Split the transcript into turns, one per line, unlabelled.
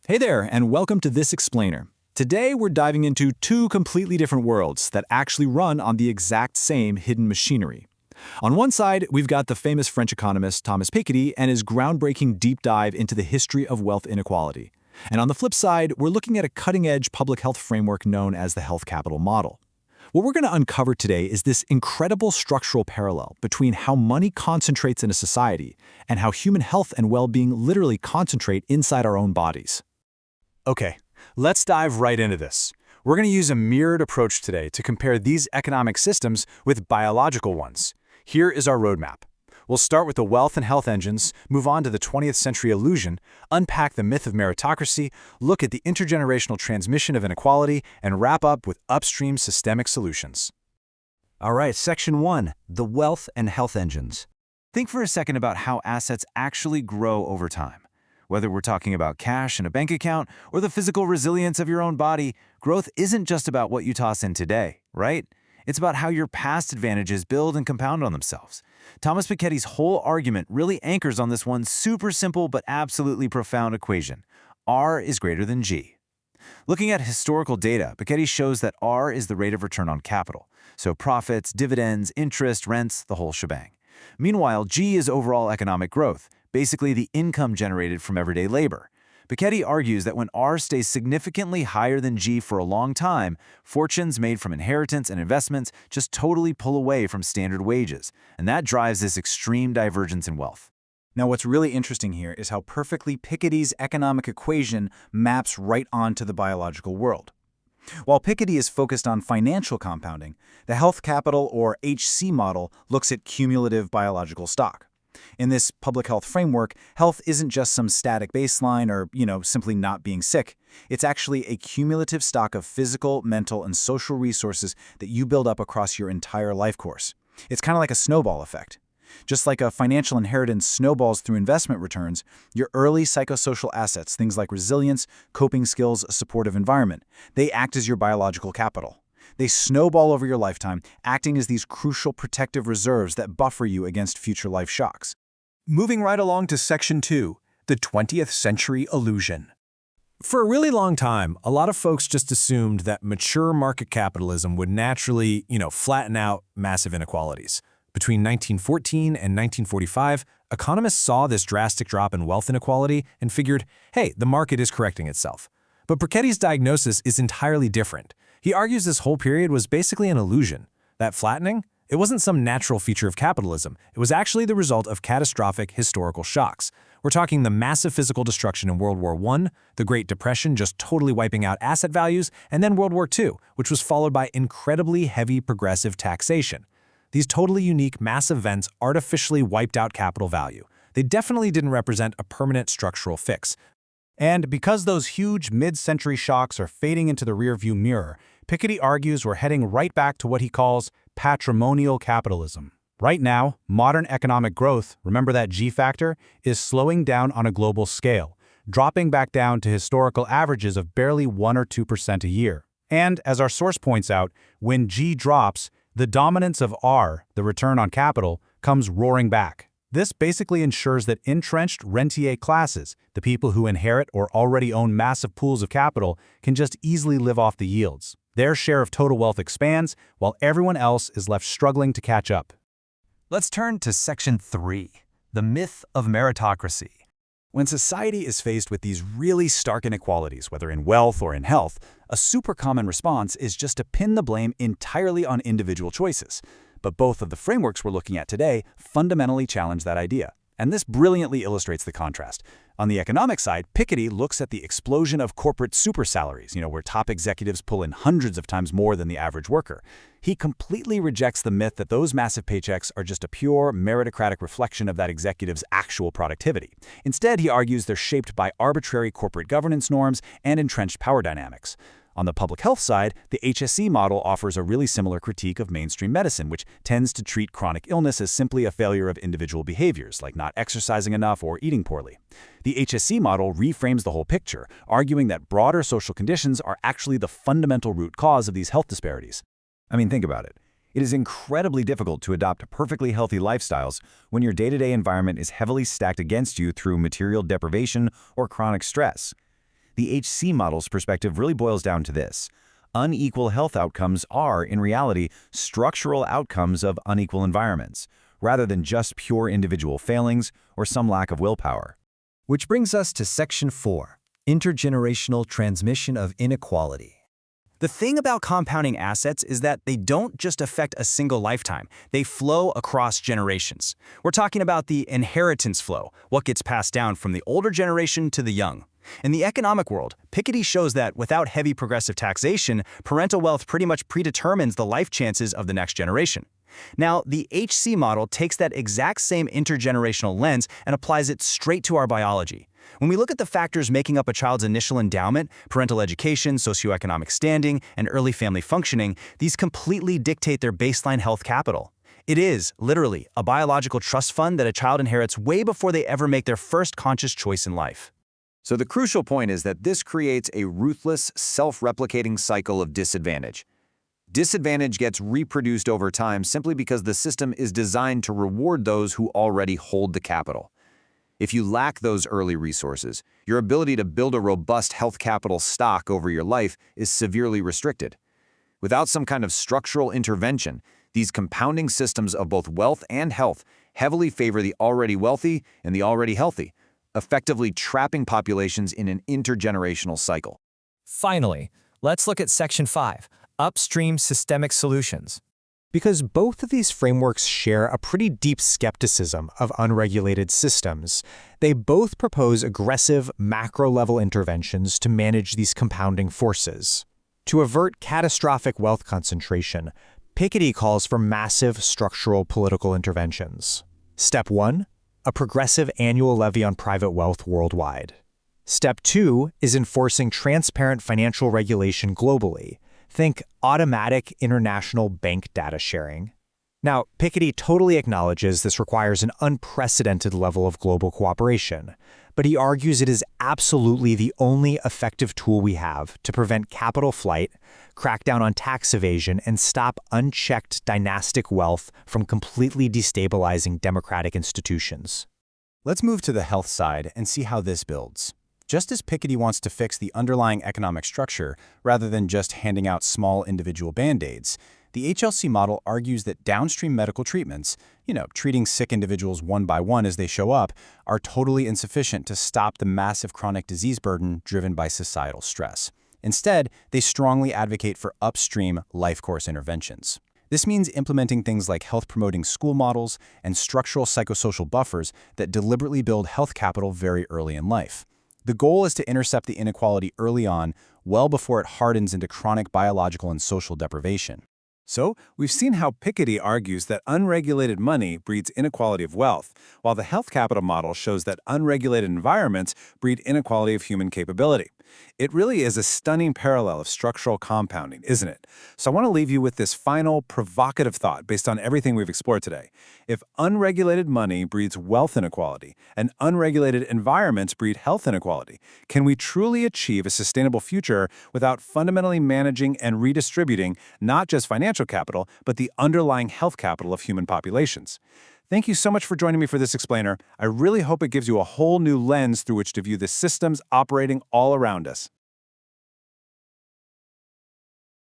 Hey there, and welcome to This Explainer. Today we're diving into two completely different worlds that actually run on the exact same hidden machinery. On one side, we've got the famous French economist Thomas Piketty and his groundbreaking deep dive into the history of wealth inequality. And on the flip side, we're looking at a cutting-edge public health framework known as the health capital model. What we're going to uncover today is this incredible structural parallel between how money concentrates in a society and how human health and well-being literally concentrate inside our own bodies.
Okay, let's dive right into this. We're going to use a mirrored approach today to compare these economic systems with biological ones. Here is our roadmap. We'll start with the wealth and health engines, move on to the 20th century illusion, unpack the myth of meritocracy, look at the intergenerational transmission of inequality, and wrap up with upstream systemic solutions.
All right, Section 1, the wealth and health engines. Think for a second about how assets actually grow over time. Whether we're talking about cash in a bank account or the physical resilience of your own body, growth isn't just about what you toss in today, right? It's about how your past advantages build and compound on themselves. Thomas Piketty's whole argument really anchors on this one super simple but absolutely profound equation. R is greater than G. Looking at historical data, Piketty shows that R is the rate of return on capital. So profits, dividends, interest, rents, the whole shebang. Meanwhile, G is overall economic growth, basically the income generated from everyday labor. Piketty argues that when R stays significantly higher than G for a long time, fortunes made from inheritance and investments just totally pull away from standard wages, and that drives this extreme divergence in wealth.
Now, what's really interesting here is how perfectly Piketty's economic equation maps right onto the biological world. While Piketty is focused on financial compounding, the health capital or HC model looks at cumulative biological stock. In this public health framework, health isn't just some static baseline or, simply not being sick. It's actually a cumulative stock of physical, mental, and social resources that you build up across your entire life course. It's kind of like a snowball effect. Just like a financial inheritance snowballs through investment returns, your early psychosocial assets, things like resilience, coping skills, a supportive environment, they act as your biological capital. They snowball over your lifetime, acting as these crucial protective reserves that buffer you against future life shocks.
Moving right along to Section 2, the 20th century illusion.
For a really long time, a lot of folks just assumed that mature market capitalism would naturally, flatten out massive inequalities. Between 1914 and 1945, economists saw this drastic drop in wealth inequality and figured, hey, the market is correcting itself. But Piketty's diagnosis is entirely different. He argues this whole period was basically an illusion. That flattening? It wasn't some natural feature of capitalism. It was actually the result of catastrophic historical shocks. We're talking the massive physical destruction in World War I, the Great Depression just totally wiping out asset values, and then World War II, which was followed by incredibly heavy progressive taxation. These totally unique massive events artificially wiped out capital value. They definitely didn't represent a permanent structural fix.
And because those huge mid-century shocks are fading into the rearview mirror, Piketty argues we're heading right back to what he calls patrimonial capitalism. Right now, modern economic growth, remember that G factor, is slowing down on a global scale, dropping back down to historical averages of barely 1 or 2% a year. And as our source points out, when G drops, the dominance of R, the return on capital, comes roaring back. This basically ensures that entrenched rentier classes, the people who inherit or already own massive pools of capital, can just easily live off the yields. Their share of total wealth expands, while everyone else is left struggling to catch up.
Let's turn to Section 3, the myth of meritocracy.
When society is faced with these really stark inequalities, whether in wealth or in health, a super common response is just to pin the blame entirely on individual choices. But both of the frameworks we're looking at today fundamentally challenge that idea. And this brilliantly illustrates the contrast. On the economic side, Piketty looks at the explosion of corporate super salaries, where top executives pull in hundreds of times more than the average worker. He completely rejects the myth that those massive paychecks are just a pure, meritocratic reflection of that executive's actual productivity. Instead, he argues they're shaped by arbitrary corporate governance norms and entrenched power dynamics. On the public health side, the HSE model offers a really similar critique of mainstream medicine, which tends to treat chronic illness as simply a failure of individual behaviors, like not exercising enough or eating poorly. The HSE model reframes the whole picture, arguing that broader social conditions are actually the fundamental root cause of these health disparities.
I mean, think about it. It is incredibly difficult to adopt perfectly healthy lifestyles when your day-to-day environment is heavily stacked against you through material deprivation or chronic stress. The HC model's perspective really boils down to this. Unequal health outcomes are, in reality, structural outcomes of unequal environments, rather than just pure individual failings or some lack of willpower.
Which brings us to Section 4, intergenerational transmission of inequality.
The thing about compounding assets is that they don't just affect a single lifetime, they flow across generations. We're talking about the inheritance flow, what gets passed down from the older generation to the young. In the economic world, Piketty shows that without heavy progressive taxation, parental wealth pretty much predetermines the life chances of the next generation. Now, the HC model takes that exact same intergenerational lens and applies it straight to our biology. When we look at the factors making up a child's initial endowment, parental education, socioeconomic standing, and early family functioning, these completely dictate their baseline health capital. It is, literally, a biological trust fund that a child inherits way before they ever make their first conscious choice in life.
So the crucial point is that this creates a ruthless, self-replicating cycle of disadvantage. Disadvantage gets reproduced over time simply because the system is designed to reward those who already hold the capital. If you lack those early resources, your ability to build a robust health capital stock over your life is severely restricted. Without some kind of structural intervention, these compounding systems of both wealth and health heavily favor the already wealthy and the already healthy, effectively trapping populations in an intergenerational cycle.
Finally, let's look at Section 5, upstream systemic solutions.
Because both of these frameworks share a pretty deep skepticism of unregulated systems, they both propose aggressive macro-level interventions to manage these compounding forces. To avert catastrophic wealth concentration, Piketty calls for massive structural political interventions. Step 1, a progressive annual levy on private wealth worldwide. Step 2 is enforcing transparent financial regulation globally. Think automatic international bank data sharing. Now, Piketty totally acknowledges this requires an unprecedented level of global cooperation, but he argues it is absolutely the only effective tool we have to prevent capital flight, crack down on tax evasion, and stop unchecked dynastic wealth from completely destabilizing democratic institutions.
Let's move to the health side and see how this builds. Just as Piketty wants to fix the underlying economic structure rather than just handing out small individual band-aids, the HLC model argues that downstream medical treatments, treating sick individuals one by one as they show up, are totally insufficient to stop the massive chronic disease burden driven by societal stress. Instead, they strongly advocate for upstream life course interventions. This means implementing things like health-promoting school models and structural psychosocial buffers that deliberately build health capital very early in life. The goal is to intercept the inequality early on, well before it hardens into chronic biological and social deprivation.
So, we've seen how Piketty argues that unregulated money breeds inequality of wealth, while the health capital model shows that unregulated environments breed inequality of human capability. It really is a stunning parallel of structural compounding, isn't it? So I want to leave you with this final provocative thought based on everything we've explored today. If unregulated money breeds wealth inequality and unregulated environments breed health inequality, can we truly achieve a sustainable future without fundamentally managing and redistributing not just financial capital, but the underlying health capital of human populations? Thank you so much for joining me for this explainer. I really hope it gives you a whole new lens through which to view the systems operating all around us.